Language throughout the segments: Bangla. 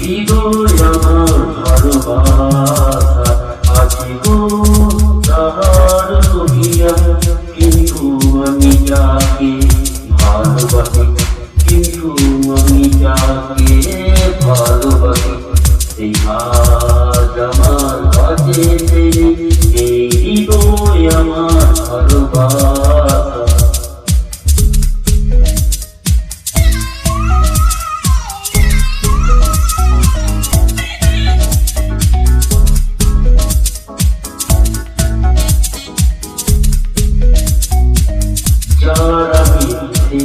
হৃদয় আমার ভালোবাসা আছে গো তাহার রহিয়া, কিন্তু আমি যাকে ভালোবাসি, কিন্তু আমি যাকে ভালোবাসি সেই আজ আমার কাছে এই হৃদয় আমার ভালোবাসা। যারা মিথ্যে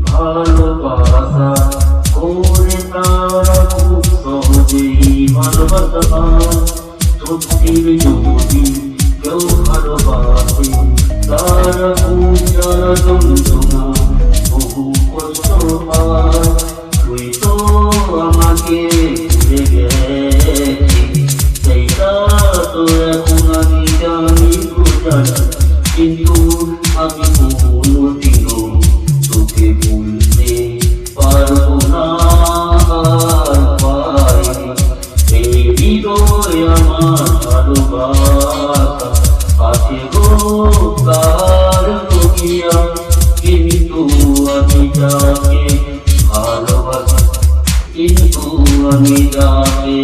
ভালোবাসা করে তারা খুব সহজেই ভালোবাসা পায়। সত্যির যদি কেউ ভালোবাসে তারা খুব জ্বালা যন্ত্রণা বহু কষ্ট পায়। তুই তো আমাকে ভুলে গেছিস, সেইটা তো এখন আমি জানি জানি, কিন্তু আমি কোনোদিনও তোকে ভুলতে পারবো না। এই হৃদয় আমার ভালোবাসা আছে গো কার রহিয়া, কিন্তু আমি যাকে ভালোবাসি, কিন্তু আমি যাকে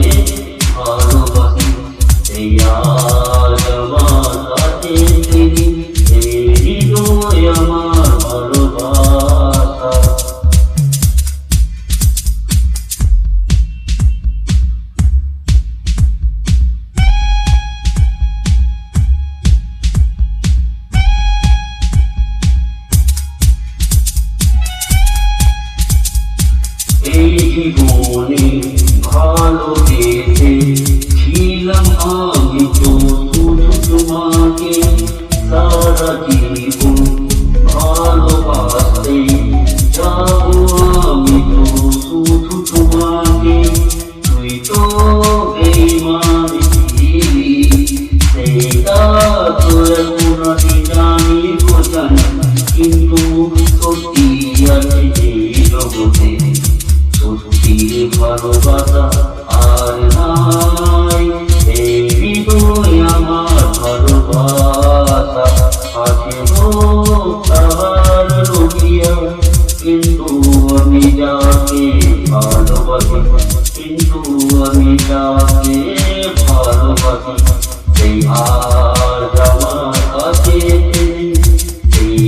ভালোবাসি সেই আজ আমার কাছে এই হৃদয় আমার ভালোবাসা। এই জীবনে ভালোবেসে ছিলাম আমি তো শুধু তোমাকে, সারা জীবন ভালোবাসতে যাবো আমি তো শুধু তোমাকে। তুই তো বেঈমান ছিলি, সেইটা তো এখন আমি জানি গো জানি, কিন্তু সত্যি আছে এই জগতে, সত্যির ভালোবাসা আর নাই। এই হৃদয় আমার ভালোবাসা আছে গো তাহার রহিয়া, কিন্তু আমি যাকে ভালোবাসি, কিন্তু আমি যাকে ভালোবাসি সেই আজ আমার কাছে সেই